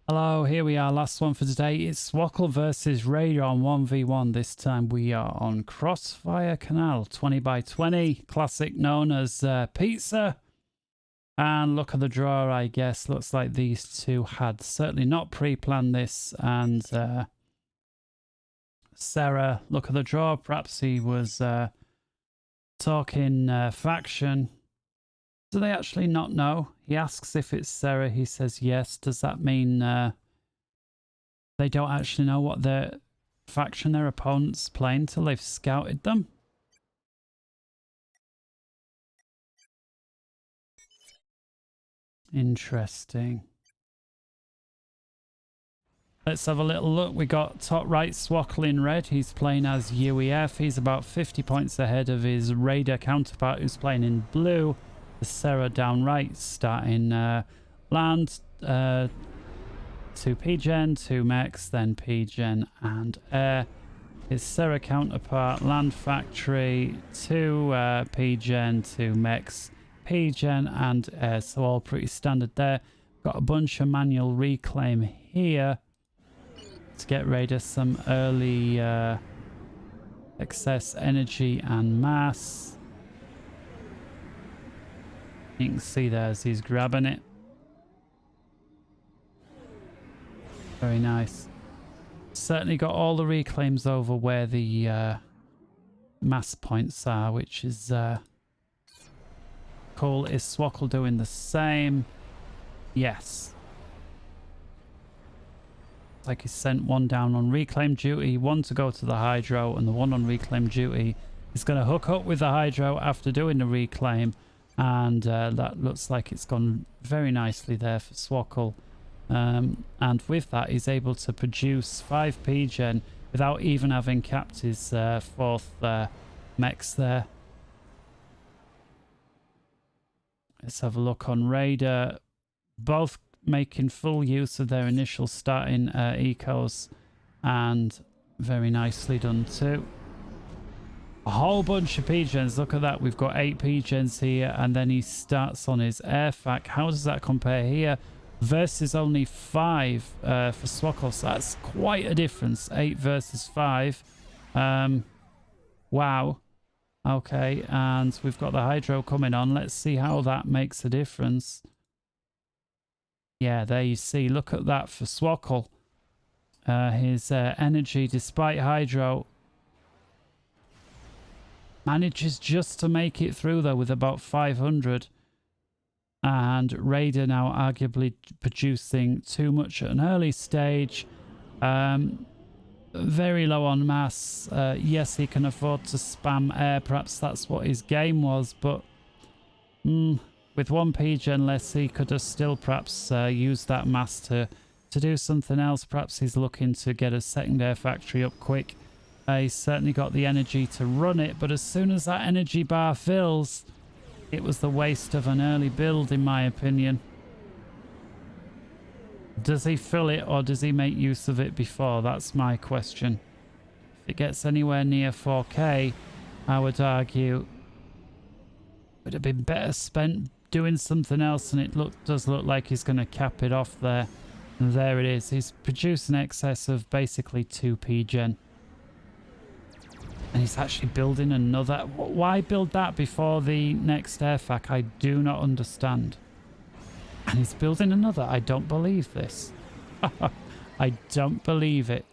Hello, here we are, last one for today. It's Swkoll versus Raider on 1v1. This time we are on Crossfire Canal, 20 by 20, classic known as pizza. And look at the draw, I guess. Looks like these two had certainly not pre-planned this. And Sarah, look at the draw. Perhaps he was talking faction. Do they actually not know? He asks if it's Sarah. He says yes. Does that mean they don't actually know what their faction their opponent's playing till they've scouted them? Interesting. Let's have a little look. We got top right Swkoll in red. He's playing as UEF. He's about 50 points ahead of his Raider counterpart who's playing in blue. Sarah down right starting land, 2 P-Gen, 2 mechs, then P-Gen and air. His Sarah counterpart land factory, 2 P-Gen, 2 mechs, P-Gen and air. So all pretty standard there. Got a bunch of manual reclaim here to get rid of some early excess energy and mass. You can see there as he's grabbing it. Very nice. Certainly got all the reclaims over where the mass points are, which is cool. Is Swkoll doing the same? Yes. Like he sent one down on reclaim duty, one to go to the hydro, and the one on reclaim duty is going to hook up with the hydro after doing the reclaim. And that looks like it's gone very nicely there for Swkoll. And with that, he's able to produce 5 P-Gen without even having capped his 4th mechs there. Let's have a look on Raider. Both making full use of their initial starting ecos, and very nicely done too. A whole bunch of P-Gens. Look at that. We've got 8 P-Gens here, and then he starts on his air fac. How does that compare here? Versus only 5 for Swkoll. So that's quite a difference. 8 versus 5. Wow. Okay, and we've got the hydro coming on. Let's see how that makes a difference. Yeah, there you see. Look at that for Swkoll. His energy, despite hydro, manages just to make it through though with about 500. And Raider now arguably producing too much at an early stage. Very low on mass. Yes, he can afford to spam air. Perhaps that's what his game was. But with 1 P-Gen less, he could have still perhaps used that mass to do something else. Perhaps he's looking to get a second air factory up quick. He's certainly got the energy to run it, but as soon as that energy bar fills, it was the waste of an early build, in my opinion. Does he fill it, or does he make use of it before? That's my question. If it gets anywhere near 4K, I would argue it would have been better spent doing something else, and it does look like he's going to cap it off there. And there it is. He's produced an excess of basically 2 P-Gen. And he's actually building another. Why build that before the next airfac? I do not understand. And he's building another. I don't believe this. I don't believe it.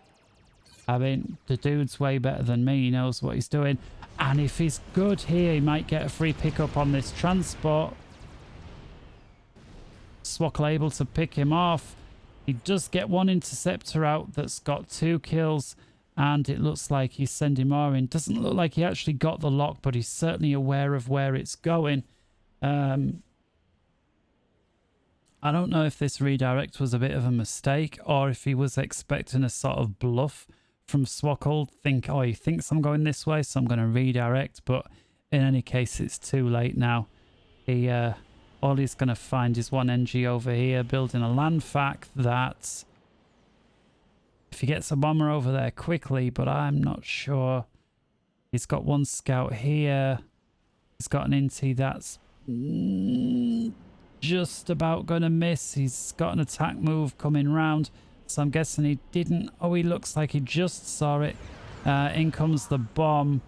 I mean, the dude's way better than me. He knows what he's doing. And if he's good here, he might get a free pickup on this transport. Swkoll able to pick him off. He does get one interceptor out that's got 2 kills. And it looks like he's sending more in. Doesn't look like he actually got the lock, but he's certainly aware of where it's going. I don't know if this redirect was a bit of a mistake, or if he was expecting a sort of bluff from Swkoll. Oh, he thinks I'm going this way, so I'm going to redirect. But in any case, it's too late now. All he's going to find is 1 NG over here, building a land fac that... if he gets a bomber over there quickly, but I'm not sure. He's got 1 scout here. He's got an inti that's just about going to miss. He's got an attack move coming round, so I'm guessing he didn't. Oh, he looks like he just saw it. In comes the bomb.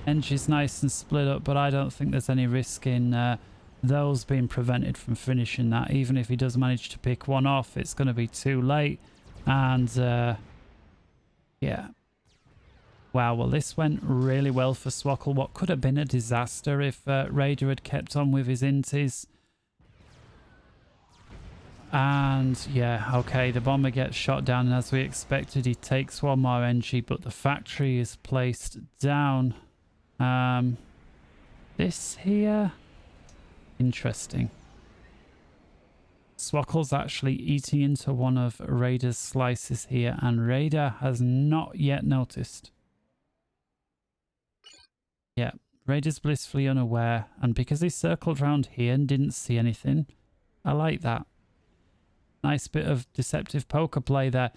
Engine's nice and split up, but I don't think there's any risk in those being prevented from finishing that. Even if he does manage to pick one off, it's going to be too late. And yeah. Wow, well, this went really well for Swkoll. What could have been a disaster if Raider had kept on with his inties. And yeah, okay, the bomber gets shot down, and as we expected, he takes one more NG, but the factory is placed down. This here, interesting. Swkoll's actually eating into one of Raider's slices here, and Raider has not yet noticed. Yeah, Raider's blissfully unaware, and because he circled around here and didn't see anything, I like that. Nice bit of deceptive poker play there.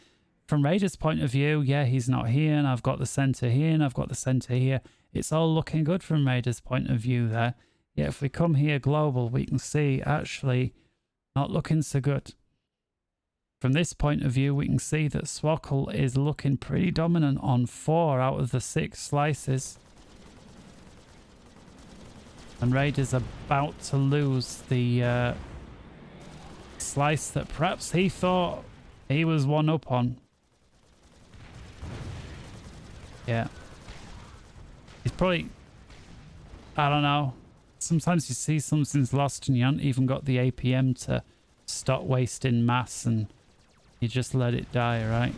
From Raider's point of view, yeah, he's not here, and I've got the center here, and I've got the center here. It's all looking good from Raider's point of view there. Yeah, if we come here global, we can see actually not looking so good. From this point of view, we can see that Swkoll is looking pretty dominant on 4 out of the 6 slices. And Raider's about to lose the slice that perhaps he thought he was one up on. Yeah. He's probably, I don't know. Sometimes you see something's lost and you haven't even got the APM to stop wasting mass and you just let it die, right?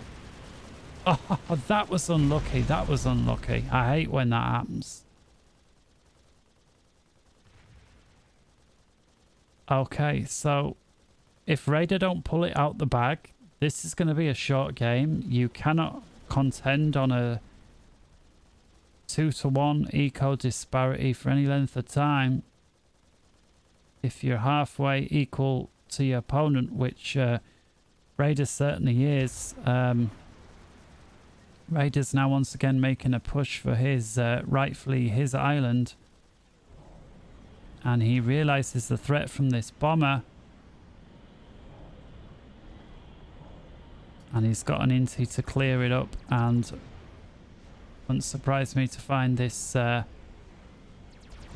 Oh, that was unlucky. That was unlucky. I hate when that happens. Okay, so if Raider don't pull it out the bag, this is going to be a short game. You cannot contend on a 2-to-1 eco disparity for any length of time if you're halfway equal to your opponent, which Raider certainly is. Raider's now once again making a push for his rightfully his island, and he realizes the threat from this bomber, and he's got an inti to clear it up, and wouldn't surprise me to find this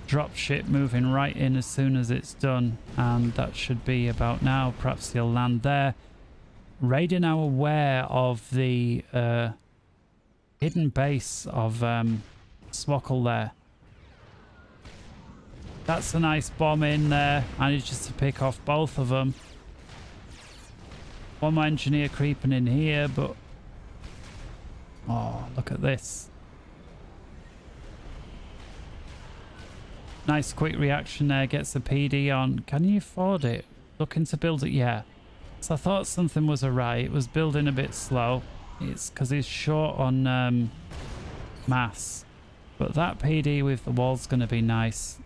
dropship moving right in as soon as it's done, and that should be about now. Perhaps he'll land there. Raider now aware of the hidden base of Swkoll there. That's a nice bomb in there. Manages to pick off both of them. One more engineer creeping in here, but oh, look at this. Nice quick reaction there, gets the PD on. Can you afford it? Looking to build it, yeah. So I thought something was awry. It was building a bit slow. It's because he's short on mass. But that PD with the wall's going to be nice.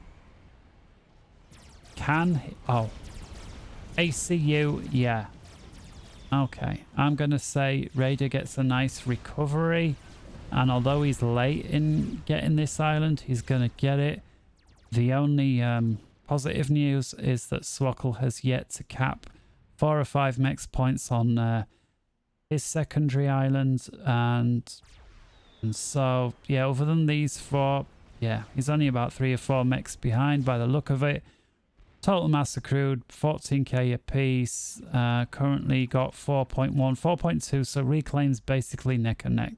Oh. ACU, yeah. Okay, I'm going to say Raider gets a nice recovery. And although he's late in getting this island, he's going to get it. The only positive news is that Swkoll has yet to cap 4 or 5 mex points on his secondary island, and so yeah, other than these 4, yeah, he's only about 3 or 4 mex behind by the look of it. Total mass accrued 14k a piece. Currently got 4.1, 4.2, so reclaims basically neck and neck.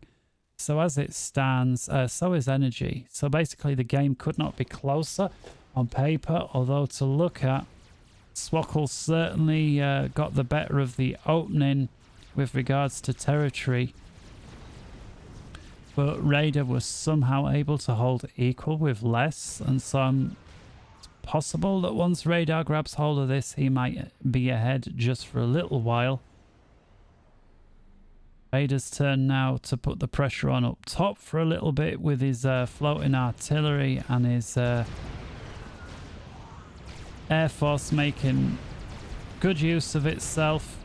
So as it stands, so is energy. So basically the game could not be closer on paper, although to look at, Swkoll certainly got the better of the opening with regards to territory. But Raider was somehow able to hold equal with less, and so it's possible that once Radar grabs hold of this, he might be ahead just for a little while. Raider's turn now to put the pressure on up top for a little bit with his floating artillery and his Air Force making good use of itself.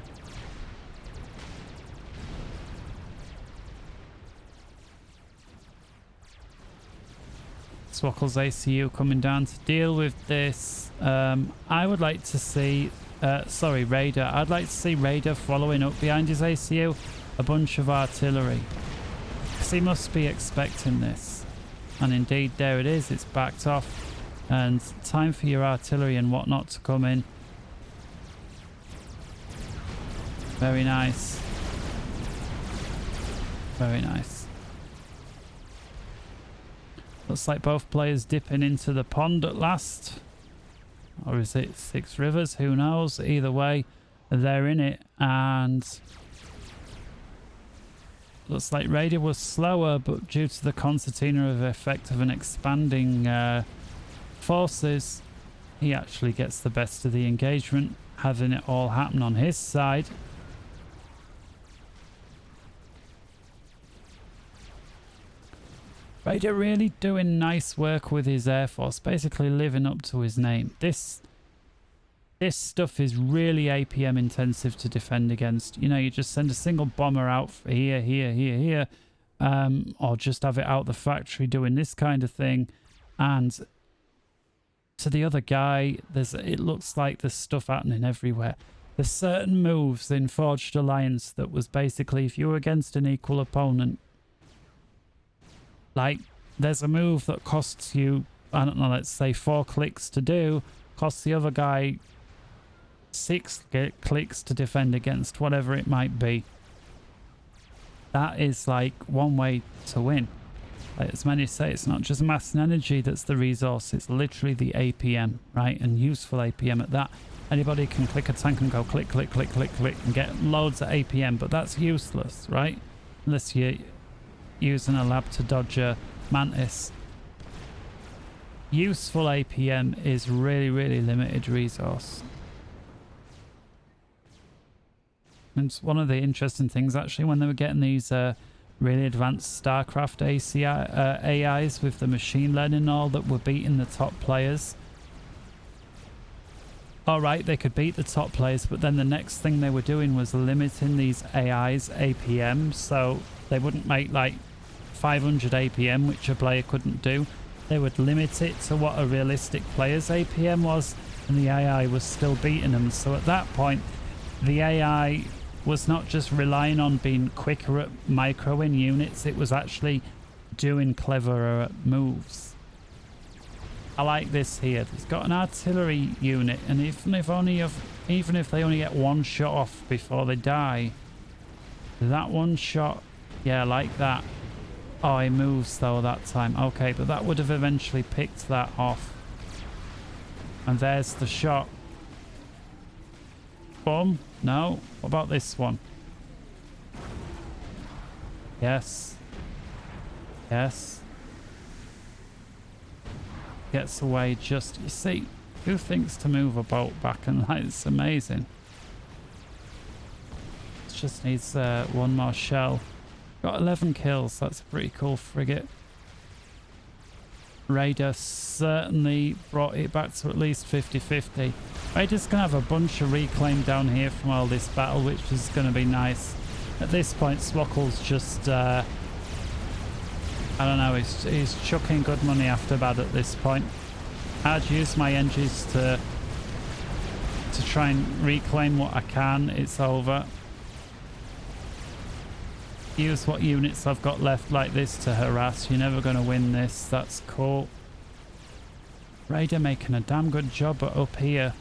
Swkoll's ACU coming down to deal with this. I would like to see, sorry, Raider. I'd like to see Raider following up behind his ACU a bunch of artillery. Because he must be expecting this. And indeed, there it is. It's backed off. And time for your artillery and whatnot to come in. Very nice. Very nice. Looks like both players dipping into the pond at last. Or is it Six Rivers? Who knows? Either way, they're in it. And looks like Raider was slower, but due to the concertina of effect of an expanding forces, he actually gets the best of the engagement, having it all happen on his side. Raider really doing nice work with his air force, basically living up to his name. This stuff is really APM intensive to defend against. You know, you just send a single bomber out for here, or just have it out the factory doing this kind of thing, and to the other guy, it looks like there's stuff happening everywhere. There's certain moves in Forged Alliance that was basically if you were against an equal opponent, like there's a move that costs you, I don't know, let's say 4 clicks to do, costs the other guy 6 clicks to defend against, whatever it might be. That is like one way to win. Like as many say, it's not just mass and energy that's the resource, it's literally the APM, right? And useful APM at that. Anybody can click a tank and go click, click, click, click, click and get loads of APM, but that's useless, right? Unless you're using a lab to dodge a mantis. Useful APM is really, really limited resource. And it's one of the interesting things actually when they were getting these really advanced StarCraft AIs with the machine learning and all that were beating the top players. Alright, they could beat the top players, but then the next thing they were doing was limiting these AIs APM, so they wouldn't make like 500 APM, which a player couldn't do. They would limit it to what a realistic player's APM was, and the AI was still beating them. So at that point, the AI was not just relying on being quicker at microing units, it was actually doing cleverer moves. I like this here. It's got an artillery unit, and even if they only get one shot off before they die, that one shot, yeah, like that. Oh, he moves though that time. Okay, but that would have eventually picked that off. And there's the shot. Boom. No. What about this one? Yes. Yes. Gets away just, you see, who thinks to move a boat back and like, it's amazing. It just needs one more shell. Got 11 kills, that's a pretty cool frigate. Raider certainly brought it back to at least 50-50. Raider's going to have a bunch of reclaim down here from all this battle, which is going to be nice. At this point, Swkoll's just, I don't know, he's chucking good money after bad at this point. I'd use my engines to try and reclaim what I can. It's over. Use what units I've got left like this to harass. You're never going to win this. That's cool. Raider making a damn good job up here.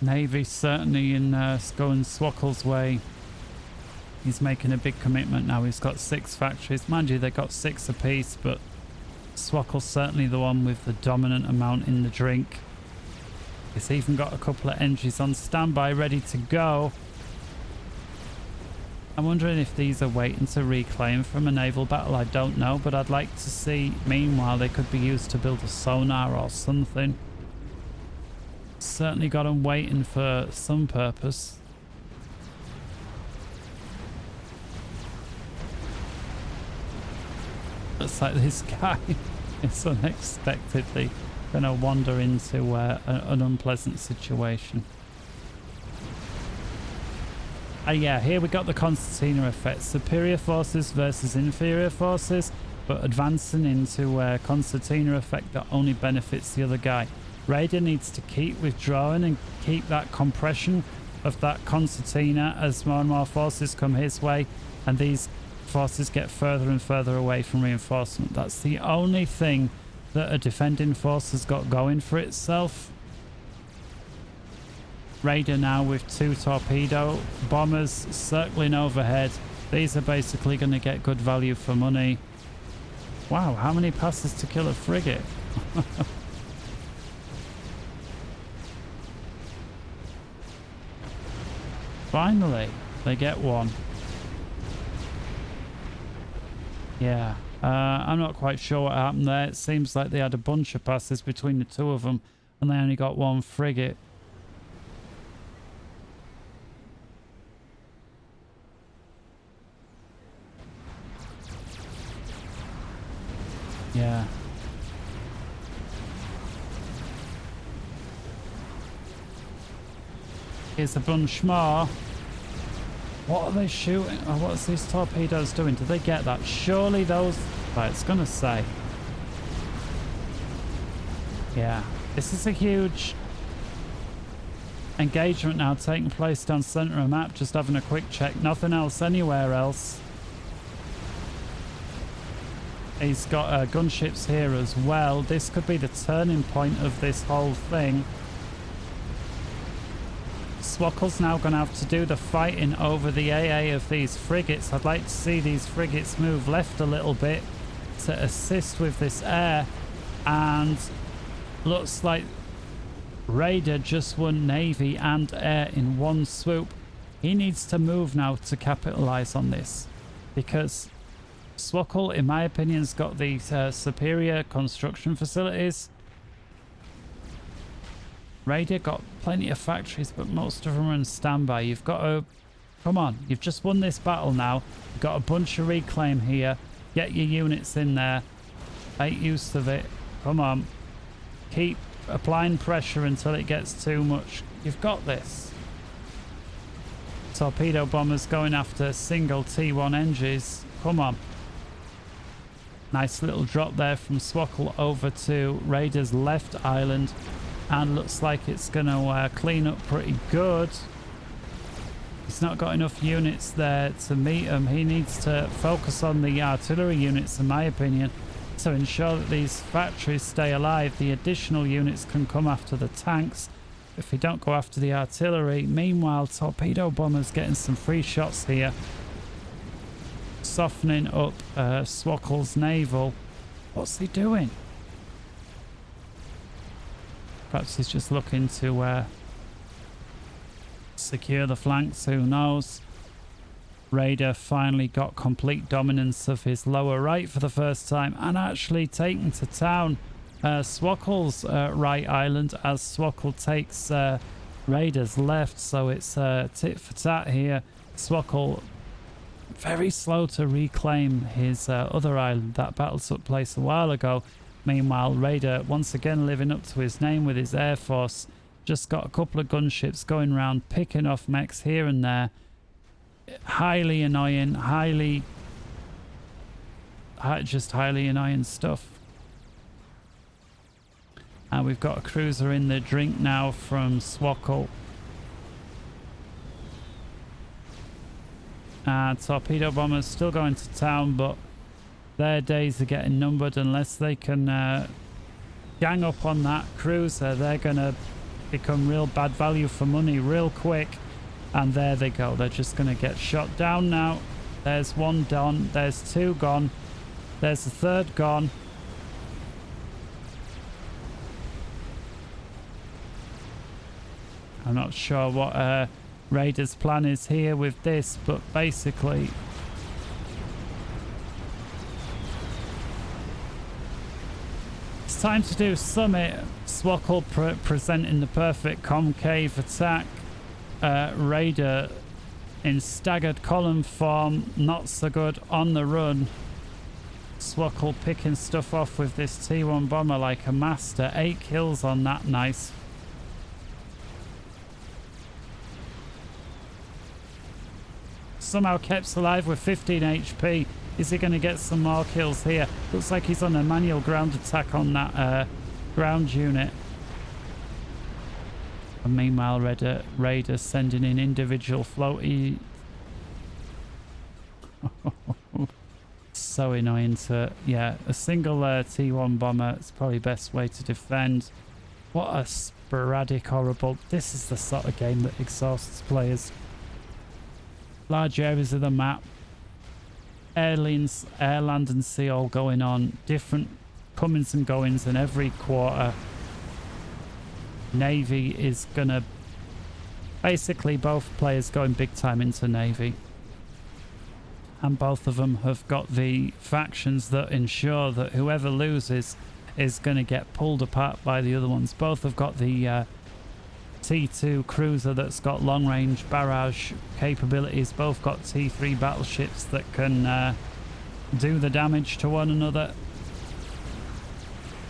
Navy certainly in going Swkoll's way. He's making a big commitment now. He's got 6 factories. Mind you, they got 6 apiece, but Swkoll's certainly the one with the dominant amount in the drink. He's even got a couple of engines on standby ready to go. I'm wondering if these are waiting to reclaim from a naval battle. I don't know, but I'd like to see, meanwhile, they could be used to build a sonar or something. Certainly got them waiting for some purpose. Looks like this guy is unexpectedly going to wander into an unpleasant situation. Yeah, here we got the concertina effect. Superior forces versus inferior forces, but advancing into concertina effect that only benefits the other guy. Raider needs to keep withdrawing and keep that compression of that concertina as more and more forces come his way, and these forces get further and further away from reinforcement. That's the only thing that a defending force has got going for itself. Raider now with 2 torpedo bombers circling overhead. These are basically going to get good value for money. Wow, how many passes to kill a frigate? Finally, they get one. Yeah, I'm not quite sure what happened there. It seems like they had a bunch of passes between the two of them and they only got one frigate. Yeah. Here's a bunch more. What are they shooting? Oh, what's these torpedoes doing? Did they get that? Surely those... Right, it's gonna say. Yeah. This is a huge engagement now taking place down center of map. Just having a quick check. Nothing else anywhere else. He's got gunships here as well. This could be the turning point of this whole thing. Swokoll's now going to have to do the fighting over the AA of these frigates. I'd like to see these frigates move left a little bit to assist with this air. And looks like Raider just won Navy and air in one swoop. He needs to move now to capitalize on this, because Swkoll, in my opinion, has got these superior construction facilities. Raider got plenty of factories, but most of them are in standby. You've got to... Come on, you've just won this battle now. You've got a bunch of reclaim here. Get your units in there. Make use of it. Come on. Keep applying pressure until it gets too much. You've got this. Torpedo bombers going after single T1 engines. Come on. Nice little drop there from Swkoll over to Raider's left island, and looks like it's going to clean up pretty good. He's not got enough units there to meet him. He needs to focus on the artillery units, in my opinion, to ensure that these factories stay alive. The additional units can come after the tanks if we don't go after the artillery. Meanwhile, torpedo bombers getting some free shots here, softening up Swokoll's naval. What's he doing? Perhaps he's just looking to secure the flanks, who knows. Raider finally got complete dominance of his lower right for the first time, and actually taken to town Swokoll's right island, as Swkoll takes Raider's left. So it's tit for tat here. Swkoll very slow to reclaim his other island. That battle took place a while ago. Meanwhile, Raider once again living up to his name with his air force. Just got a couple of gunships going around, picking off mechs here and there. Highly annoying, just highly annoying stuff. And we've got a cruiser in the drink now from Swkoll. Torpedo bombers still going to town, but their days are getting numbered. Unless they can gang up on that cruiser, they're going to become real bad value for money real quick. And there they go. They're just going to get shot down now. There's one done. There's two gone. There's the third gone. I'm not sure what Raider's plan is here with this, but basically it's time to do summit. Swkoll presenting the perfect concave attack. Raider in staggered column form, not so good on the run. Swkoll picking stuff off with this T1 bomber like a master. 8 kills on that. Nice. somehow kept alive with 15 HP. Is he going to get some more kills here? Looks like he's on a manual ground attack on that ground unit. And meanwhile, Raider sending in individual floaty. So annoying to... Yeah, a single T1 bomber. It's probably best way to defend. What a sporadic, horrible... This is the sort of game that exhausts players. Large areas of the map. Air, land and sea all going on. Different comings and goings in every quarter. Navy is gonna... Basically, both players going big time into Navy. And both of them have got the factions that ensure that whoever loses is going to get pulled apart by the other ones. Both have got the T2 cruiser that's got long-range barrage capabilities. Both got T3 battleships that can do the damage to one another.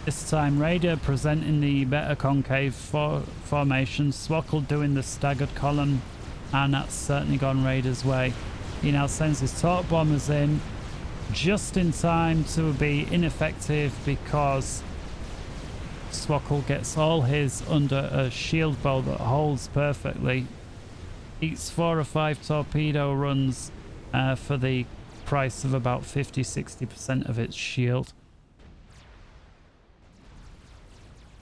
This time Raider presenting the better concave formation. Swkoll doing the staggered column, and that's certainly gone Raider's way. He now sends his torp bombers in just in time to be ineffective because Swkoll gets all his under a shield bow that holds perfectly. Eats 4 or 5 torpedo runs for the price of about 50-60% of its shield.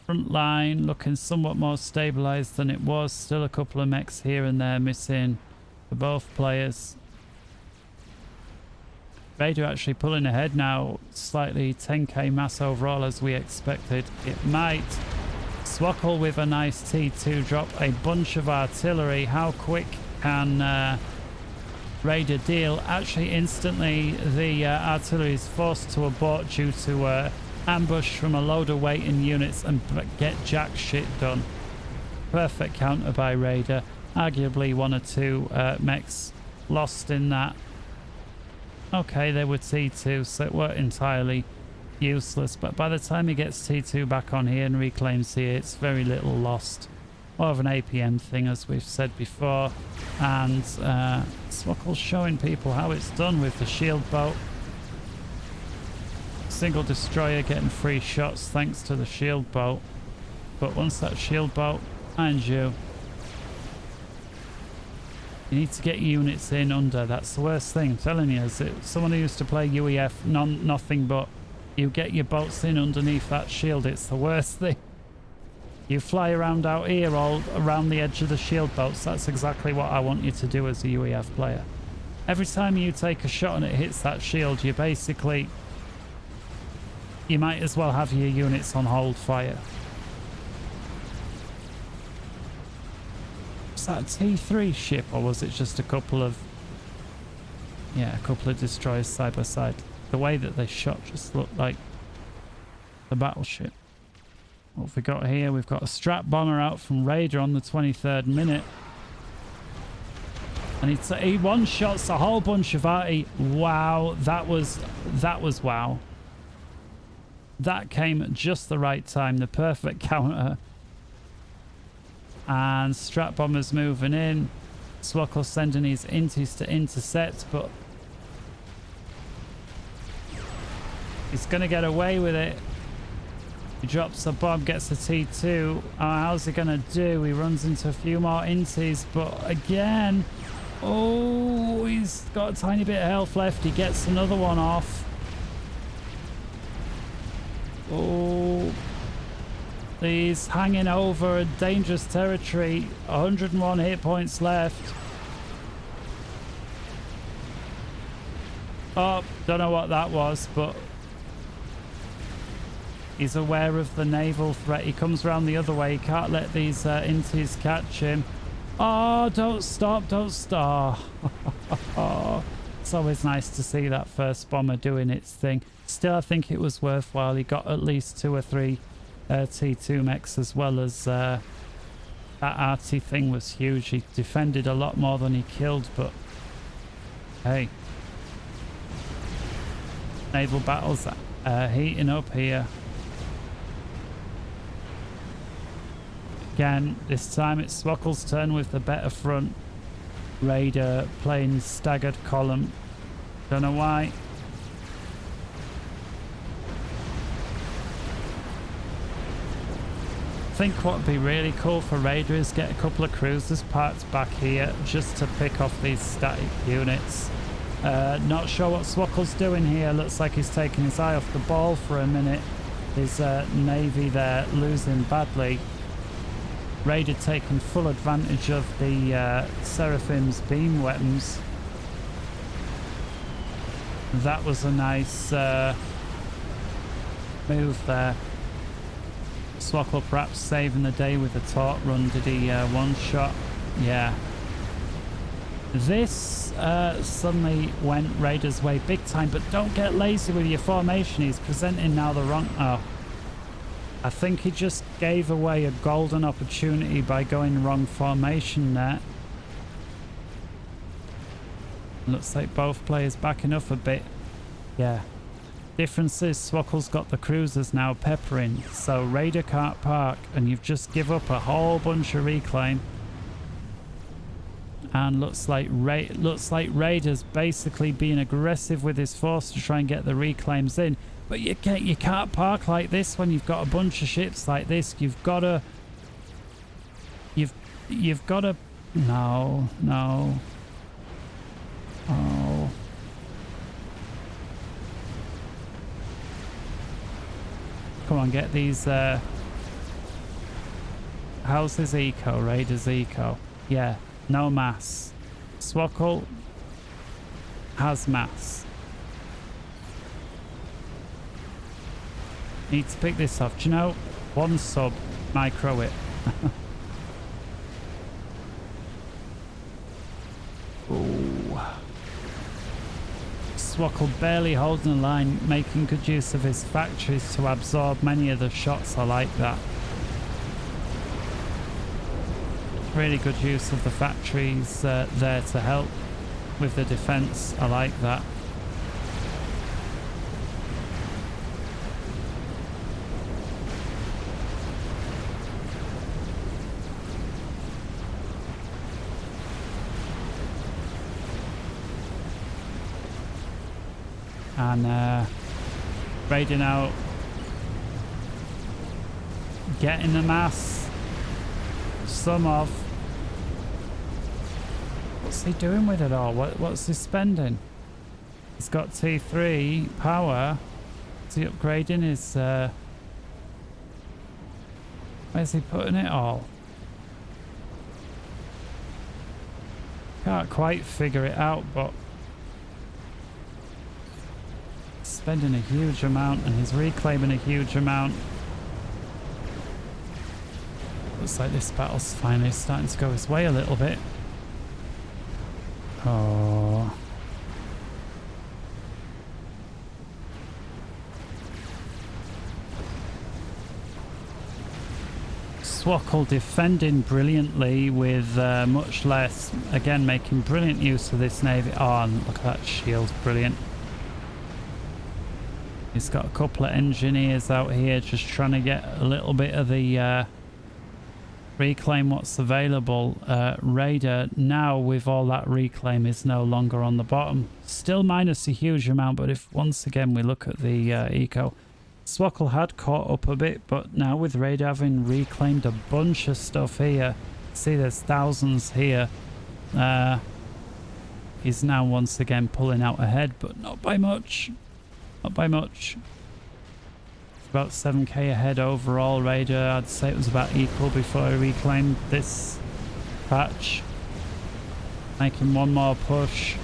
Front line looking somewhat more stabilized than it was. Still a couple of mechs here and there missing for both players. Raider actually pulling ahead now, slightly 10k mass overall as we expected it might. Swkoll with a nice T2 drop, a bunch of artillery. How quick can Raider deal? Actually instantly the artillery is forced to abort due to ambush from a load of waiting units and get jack shit done. Perfect counter by Raider. Arguably 1 or 2 mechs lost in that. Okay, they were T2, so it weren't entirely useless, but by the time he gets T2 back on here and reclaims here, it's very little lost. More of an APM thing, as we've said before. And Swkoll's showing people how it's done with the shield boat. Single destroyer getting free shots thanks to the shield boat. But once that shield boat, mind you need to get units in under. That's the worst thing, I'm telling you. As someone who used to play UEF, nothing but you get your boats in underneath that shield. It's the worst thing. You fly around out here all around the edge of the shield boats. That's exactly what I want you to do as a UEF player. Every time you take a shot and it hits that shield, you basically... You might as well have your units on hold fire. Was that a T3 ship, or was it just a couple of... Yeah, a couple of destroyers side by side. The way that they shot just looked like the battleship. What have we got here? We've got a strap bomber out from Raider on the 23rd minute. And he one-shots a whole bunch of arty. Wow, that was wow. That came at just the right time, the perfect counter. And strap bombers moving in. Swkoll sending his inties to intercept, but he's going to get away with it. He drops a bomb, gets a T2. How's he going to do? He runs into a few more inties, but again... Oh, he's got a tiny bit of health left. He gets another one off. Oh, he's hanging over a dangerous territory. 101 hit points left. Oh, don't know what that was, but he's aware of the naval threat. He comes around the other way. He can't let these inties catch him. Oh, don't stop, don't stop. It's always nice to see that first bomber doing its thing. Still, I think it was worthwhile. He got at least 2 or 3 T2 mechs, as well as that arty thing was huge. He defended a lot more than he killed, but hey. Naval battles heating up here. Again, this time it's Swkoll's turn with the better front. Raider playing staggered column. Don't know why. I think what would be really cool for Raider is get a couple of cruisers parked back here just to pick off these static units. Not sure what Swkoll's doing here. Looks like he's taking his eye off the ball for a minute. His navy there losing badly. Raider taking full advantage of the Seraphim's beam weapons. That was a nice move there. Swkoll perhaps saving the day with a taunt run. Did he one shot? Yeah. This suddenly went Raider's way big time, but don't get lazy with your formation. He's presenting now the wrong... Oh. I think he just gave away a golden opportunity by going wrong formation there. Looks like both players backing up a bit. Yeah. Difference is Swkoll's got the cruisers now peppering, so Raider can't park, and you've just give up a whole bunch of reclaim. And looks like Raider's basically being aggressive with his force to try and get the reclaims in. But you can't park like this when you've got a bunch of ships like this. You've got to... You've got to... No. Oh. Come on, get these... How's his eco? Raider's eco. Yeah, no mass. Swkoll has mass. Need to pick this off. Do you know? One sub, micro it. Ooh. Swkoll barely holding the line, making good use of his factories to absorb many of the shots. I like that. Really good use of the factories there to help with the defense. I like that. And raiding out, getting the mass, some of. What's he doing with it all? What's he spending? He's got T3 power. Is he upgrading his... where's he putting it all? Can't quite figure it out, but... spending a huge amount, and he's reclaiming a huge amount. Looks like this battle's finally starting to go his way a little bit. Oh. Swkoll defending brilliantly with much less. Again, making brilliant use of this navy. Oh, and look at that shield, brilliant. He's got a couple of engineers out here just trying to get a little bit of the reclaim what's available. Raider now with all that reclaim is no longer on the bottom. Still minus a huge amount, but if once again we look at the eco, Swkoll had caught up a bit, but now with Raider having reclaimed a bunch of stuff here, see there's thousands here, he's now once again pulling out ahead, but not by much. Not by much. It's about 7k ahead overall. Raider, I'd say it was about equal before I reclaimed this patch. Making one more push.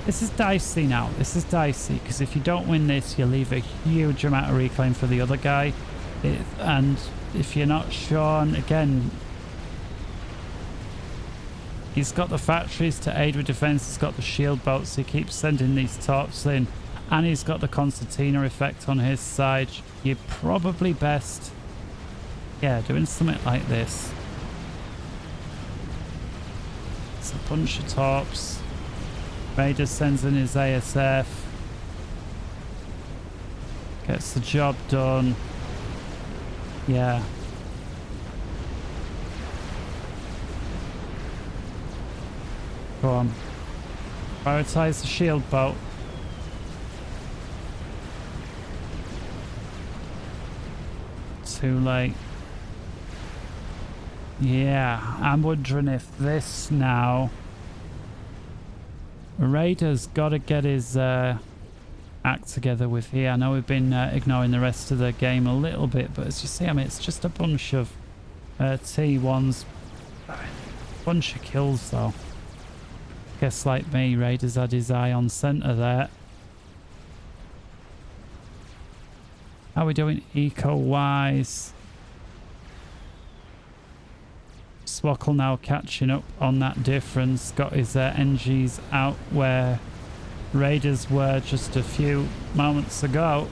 This is dicey now. This is dicey because if you don't win this, you leave a huge amount of reclaim for the other guy. And if you're not sure, and again, he's got the factories to aid with defense. He's got the shield boats. He keeps sending these torps in. And he's got the concertina effect on his side. You're probably best, yeah, doing something like this. It's a bunch of torps. Raider sends in his ASF. Gets the job done. Yeah. Go on. Prioritize the shield boat. Too late. Yeah, I'm wondering if this now... Raider's got to get his act together with here. I know we've been ignoring the rest of the game a little bit, but as you see, I mean, it's just a bunch of T1s. Bunch of kills, though. Guess like me, Raider's had his eye on centre there. How are we doing eco-wise? Swkoll now catching up on that difference. Got his NGs out where Raiders were just a few moments ago.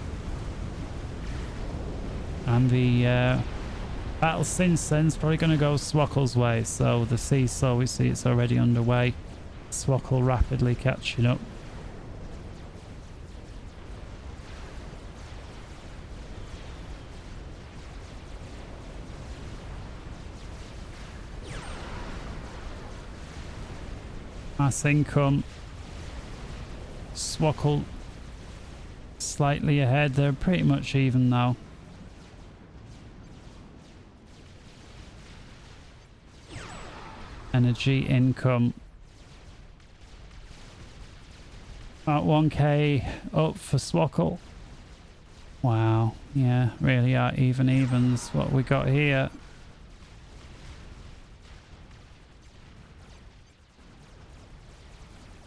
And the battle since then is probably going to go Swkoll's way. So the seesaw, we see it's already underway. Swkoll rapidly catching up. Mass income. Swkoll slightly ahead. They're pretty much even now. Energy income. About 1k up for Swkoll. Wow. Yeah, really are even evens. What we got here.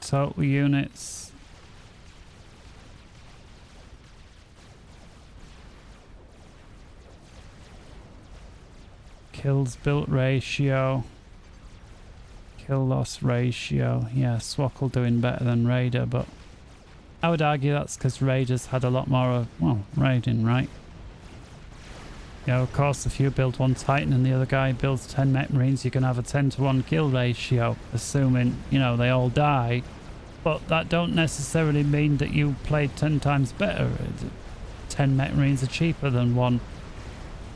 Total units. Kills built ratio. Kill loss ratio. Yeah, Swkoll doing better than Raider, but I would argue that's because Raiders had a lot more, well, raiding, right? Yeah, of course, if you build one Titan and the other guy builds 10 Mech Marines, you can have a 10-to-1 kill ratio, assuming, you know, they all die. But that don't necessarily mean that you played 10 times better. 10 Mech Marines are cheaper than one,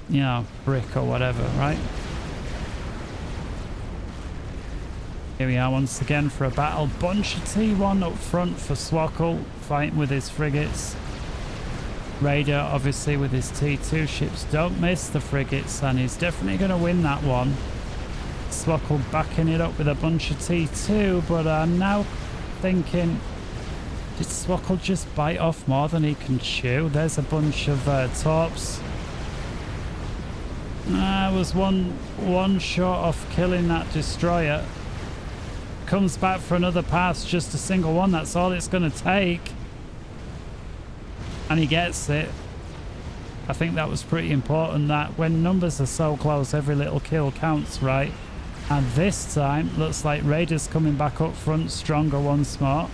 you know, brick or whatever, right? Here we are once again for a battle. Bunch of T1 up front for Swkoll, fighting with his frigates. Raider obviously with his T2 ships. Don't miss the frigates, and he's definitely going to win that one. Swkoll backing it up with a bunch of T2, but I'm now thinking, did Swkoll just bite off more than he can chew? There's a bunch of torps. I was one short off killing that destroyer. Comes back for another pass, just a single one. That's all it's going to take. And he gets it. I think that was pretty important, that when numbers are so close, every little kill counts, right? And this time, looks like Raider's coming back up front, stronger once more.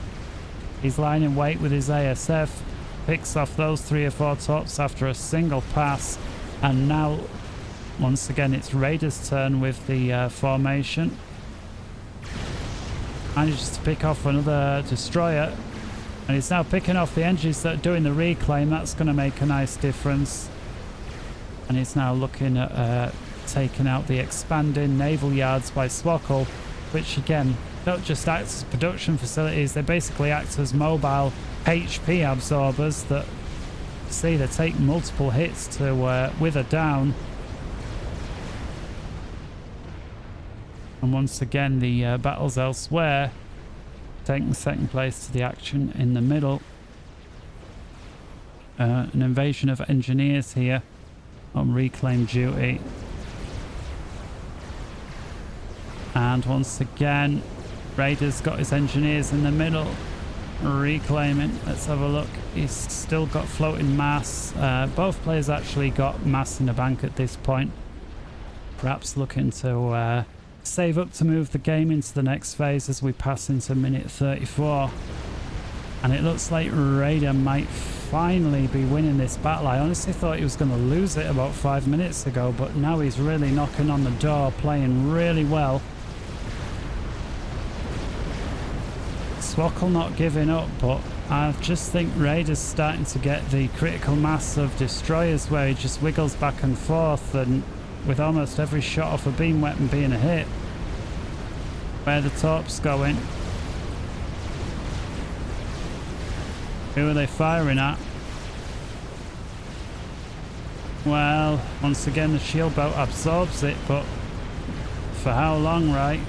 He's lying in wait with his ASF. Picks off those 3 or 4 tops after a single pass. And now, once again, it's Raider's turn with the formation. Manages to pick off another destroyer, and he's now picking off the engines that are doing the reclaim. That's going to make a nice difference. And he's now looking at taking out the expanding naval yards by Swkoll, which again don't just act as production facilities, they basically act as mobile HP absorbers that, see, they take multiple hits to wither down. And once again, the battles elsewhere, taking second place to the action in the middle. An invasion of engineers here on reclaim duty. And once again, Raider's got his engineers in the middle, reclaiming. Let's have a look. He's still got floating mass. Both players actually got mass in the bank at this point. Perhaps looking to save up to move the game into the next phase as we pass into minute 34. And it looks like Raider might finally be winning this battle. I honestly thought he was going to lose it about 5 minutes ago, but now he's really knocking on the door, playing really well. Swkoll not giving up, but I just think Raider's starting to get the critical mass of destroyers where he just wiggles back and forth, and with almost every shot off a beam weapon being a hit. Where the torps going. Who are they firing at? Well, once again the shield boat absorbs it, but for how long, right?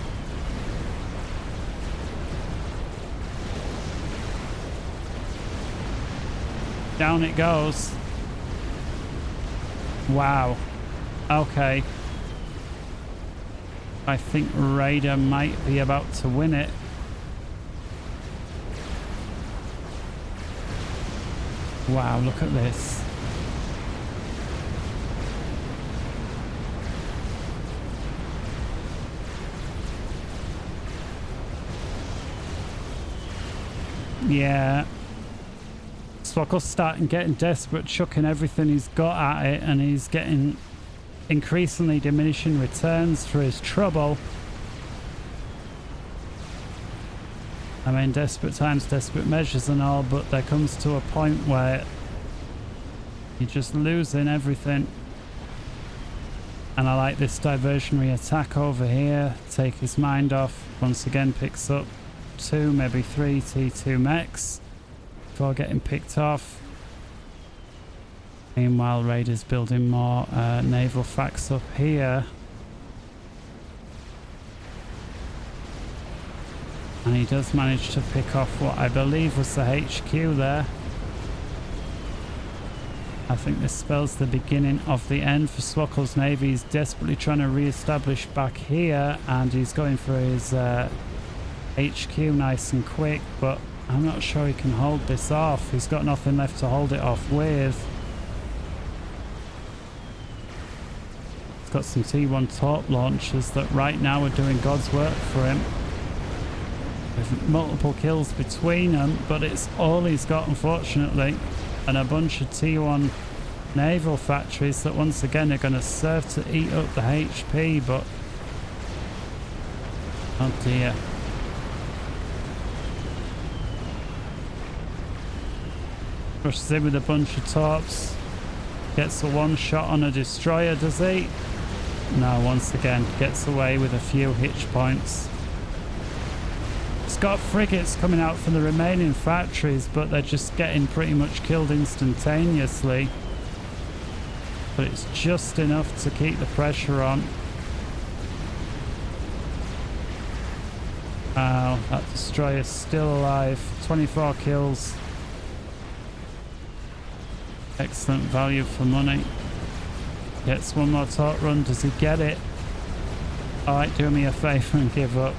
Down it goes. Wow. Okay. I think Raider might be about to win it. Wow, look at this. Yeah. Swkoll's starting getting desperate, chucking everything he's got at it, and he's getting increasingly diminishing returns for his trouble. I mean, desperate times, desperate measures and all, but there comes to a point where you're just losing everything. And I like this diversionary attack over here. Take his mind off. Once again picks up 2, maybe 3 T2 mechs before getting picked off. Meanwhile, Raider's building more naval facts up here. And he does manage to pick off what I believe was the HQ there. I think this spells the beginning of the end for Swkoll's navy. He's desperately trying to re-establish back here, and he's going for his HQ nice and quick, but I'm not sure he can hold this off. He's got nothing left to hold it off with. He's got some T1 torp launchers that right now are doing God's work for him, with multiple kills between them, but it's all he's got, unfortunately, and a bunch of T1 naval factories that once again are going to serve to eat up the HP, but oh dear. Rushes in with a bunch of torps, gets a one shot on a destroyer, does he? No, once again gets away with a few hitch points. It's got frigates coming out from the remaining factories, but they're just getting pretty much killed instantaneously. But it's just enough to keep the pressure on. Wow, that destroyer's still alive. 24 kills. Excellent value for money. Gets one more torp run. Does he get it? Alright, do me a favour and give up.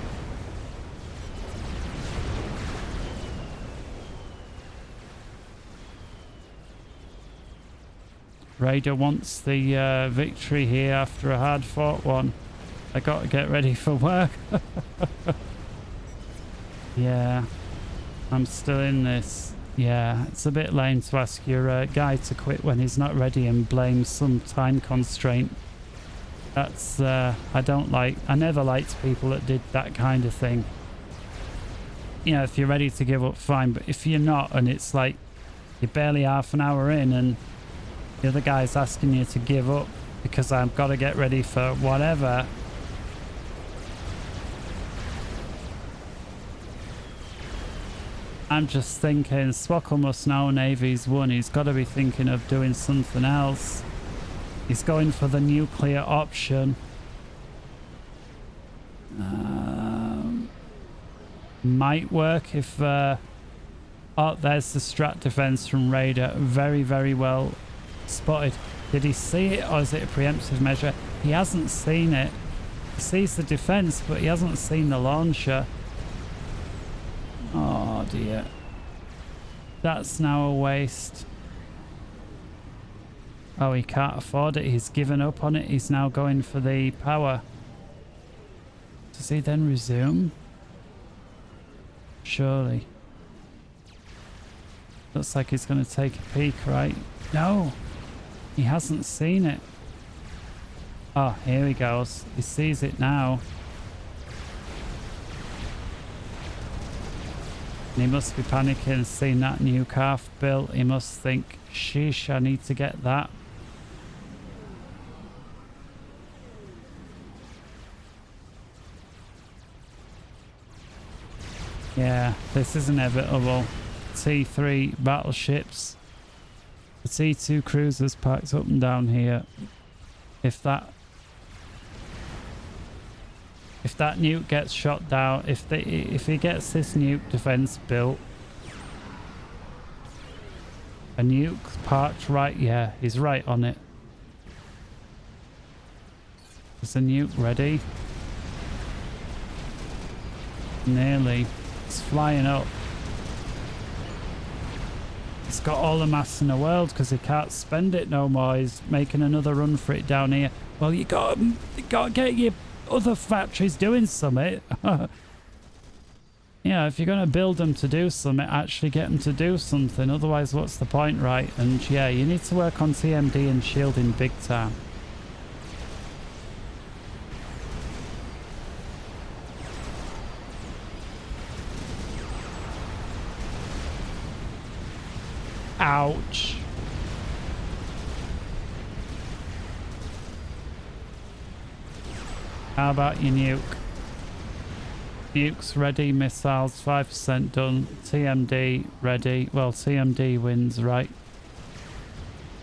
Raider wants the victory here after a hard fought one. I got to get ready for work. Yeah, I'm still in this. Yeah, it's a bit lame to ask your guy to quit when he's not ready and blame some time constraint. That's, I never liked people that did that kind of thing. You know, if you're ready to give up, fine, but if you're not and it's like you're barely half an hour in and the other guy's asking you to give up because I've got to get ready for whatever. I'm just thinking, Swkoll must know Navy's won. He's got to be thinking of doing something else. He's going for the nuclear option. Might work if... oh, there's the strat defense from Raider. Very, very well spotted. Did he see it, or is it a preemptive measure? He hasn't seen it. He sees the defense, but he hasn't seen the launcher. Oh dear. That's now a waste. Oh, he can't afford it. He's given up on it. He's now going for the power. Does he then resume? Surely. Looks like he's going to take a peek, right? No! He hasn't seen it. Oh, here he goes. He sees it now. And he must be panicking, seeing that new calf built. He must think, sheesh, I need to get that. Yeah, this is inevitable. T3 battleships. The T2 cruisers packed up and down here. If that nuke gets shot down, if he gets this nuke defense built, a nuke parked right, yeah, he's right on it. Is the nuke ready? Nearly. It's flying up. He's got all the mass in the world because he can't spend it no more. He's making another run for it down here. Well, you got to get your other factories doing something. Yeah, if you're going to build them to do something, actually get them to do something. Otherwise, what's the point, right? And yeah, you need to work on TMD and shielding big time. Ouch. How about your nuke? Nukes ready, missiles 5% done, TMD ready. Well, TMD wins, right?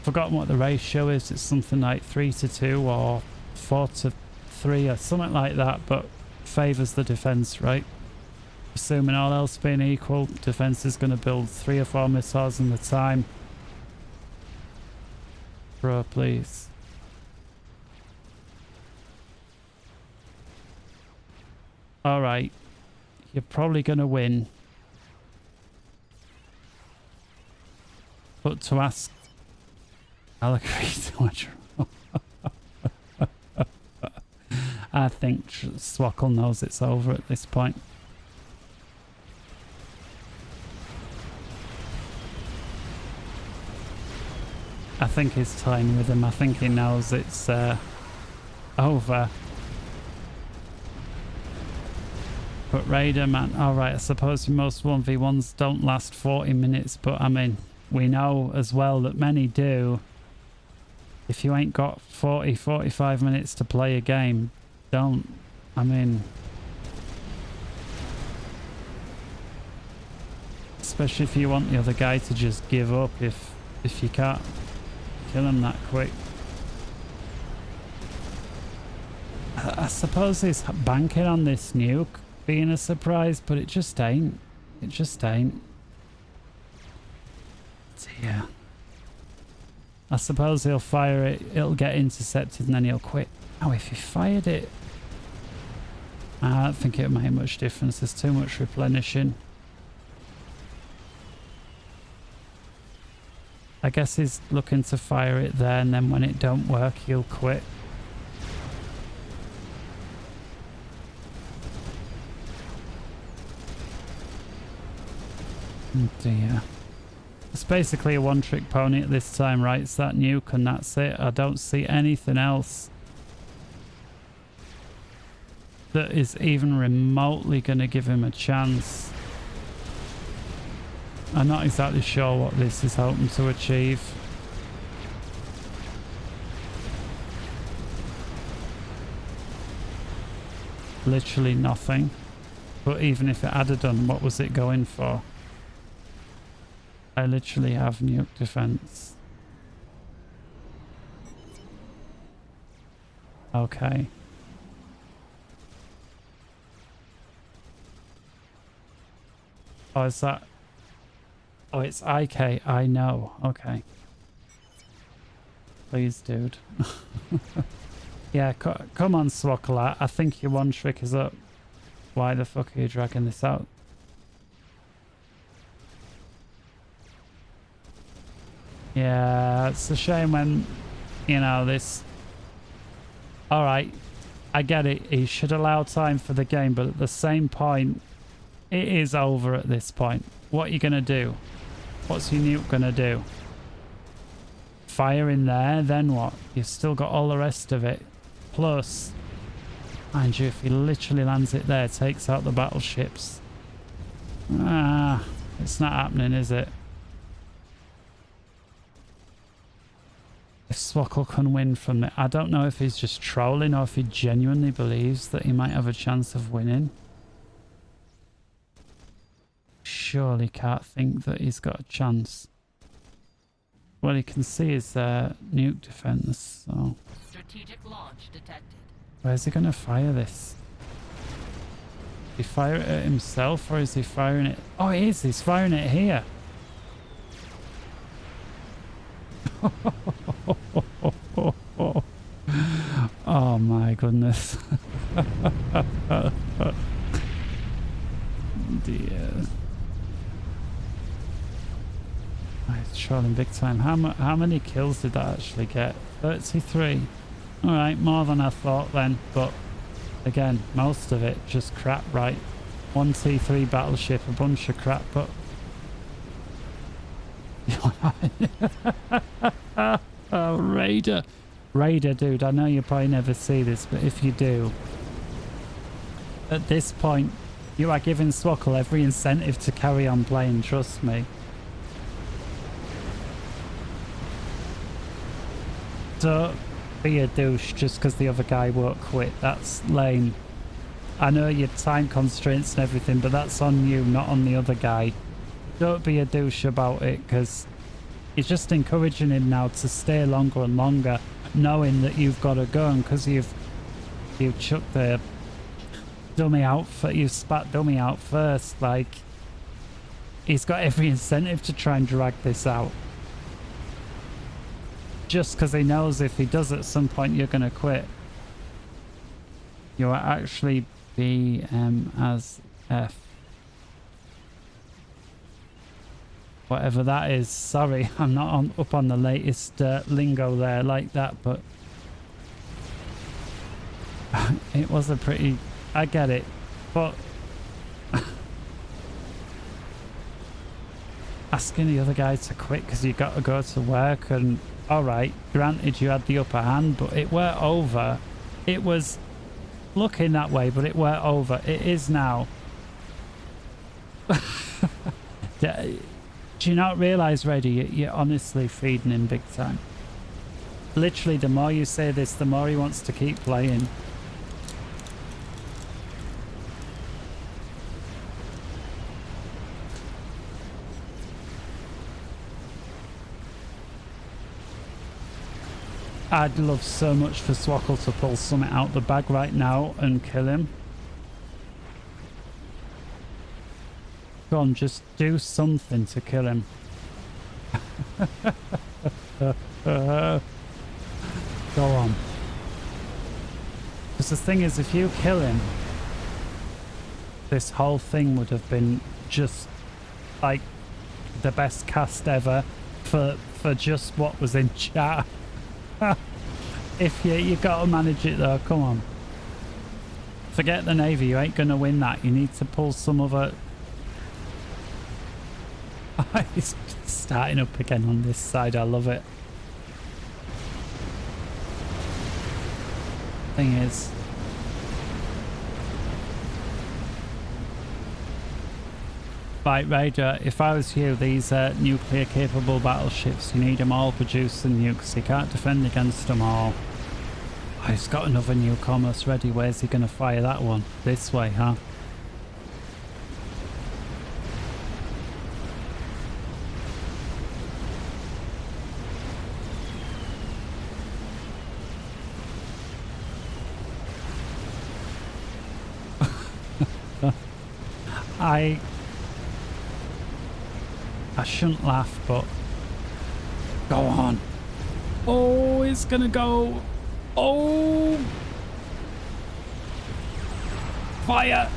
Forgotten what the ratio is. It's something like 3-2 or 4-3 or something like that, but favours the defence, right? Assuming all else being equal, defence is going to build 3 or 4 missiles in the time. Bro, please. Alright. You're probably going to win. But to ask... I'll agree to much. I think Swkoll knows it's over at this point. I think he's tying with him. I think he knows it's over. But Raider, man, alright, I suppose most 1v1s don't last 40 minutes, but I mean, we know as well that many do. If you ain't got 40-45 minutes to play a game, don't. I mean, especially if you want the other guy to just give up if you can't kill him that quick. I suppose he's banking on this nuke being a surprise, but it just ain't. It just ain't. Dear. I suppose he'll fire it, it'll get intercepted and then he'll quit. Oh, if he fired it... I don't think it'll make much difference. There's too much replenishing. I guess he's looking to fire it there, and then when it don't work, he'll quit. Oh dear. It's basically a one-trick pony at this time, right? It's that nuke and that's it. I don't see anything else that is even remotely going to give him a chance. I'm not exactly sure what this is hoping to achieve. Literally nothing. But even if it had done, what was it going for? I literally have nuke defense. Okay. Oh, is that... Oh, it's IK. I know. Okay. Please, dude. Yeah, come on, Swkoll. I think your one trick is up. Why the fuck are you dragging this out? Yeah, it's a shame when, you know, this... Alright, I get it. He should allow time for the game, but at the same point, it is over at this point. What are you going to do? What's your nuke going to do? Fire in there, then what? You've still got all the rest of it. Plus, mind you, if he literally lands it there, takes out the battleships. Ah, it's not happening, is it? If Swkoll can win from it, I don't know if he's just trolling or if he genuinely believes that he might have a chance of winning. surely can't think that he's got a chance. Well, he can see his nuke defense, so... Strategic launch detected. Where's he going to fire this? He fire it at himself, or is he firing it? Oh, he is. He's firing it here. Oh my goodness. Dear. He's trolling big time. How many kills did that actually get? 33. Alright, more than I thought then, but again, most of it just crap, right? One T3 battleship, a bunch of crap, but... Oh, Raider. Raider, dude, I know you probably never see this, but if you do, at this point, you are giving Swkoll every incentive to carry on playing, trust me. Don't be a douche just because the other guy won't quit. That's lame. I know your time constraints and everything, but that's on you, not on the other guy. Don't be a douche about it, because you're just encouraging him now to stay longer and longer, knowing that you've got to go, because you've chucked the dummy out for, you've spat dummy out first. Like, he's got every incentive to try and drag this out, just because he knows if he does at some point you're going to quit. You are actually BM as F. Whatever that is. Sorry, I'm not up on the latest lingo there like that, but it was a pretty... I get it, but asking the other guy to quit because you got to go to work, and alright, granted you had the upper hand, but it weren't over. It was looking that way, but it weren't over. It is now. Do you not realise, Reddy, you're honestly feeding him big time. Literally, the more you say this, the more he wants to keep playing. I'd love so much for Swkoll to pull something out the bag right now and kill him. Go on, just do something to kill him. Go on. Because the thing is, if you kill him, this whole thing would have been just like the best cast ever for just what was in chat. If you gotta manage it though, come on. Forget the Navy, you ain't gonna win that. You need to pull some other... He's starting up again on this side, I love it. Thing is... Right, Raider, if I was you, these nuclear capable battleships, you need them all producing nukes. You can't defend against them all. Oh, he's got another nuke almost ready. Where's he going to fire that one? This way, huh? I shouldn't laugh, but go on. Oh, it's gonna go. Oh, fire.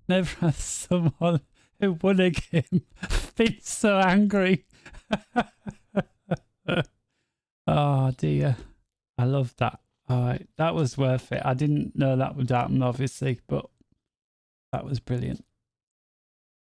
Never had someone who won a game been so angry. Oh dear. I love that. Alright, that was worth it. I didn't know that would happen, obviously, but that was brilliant.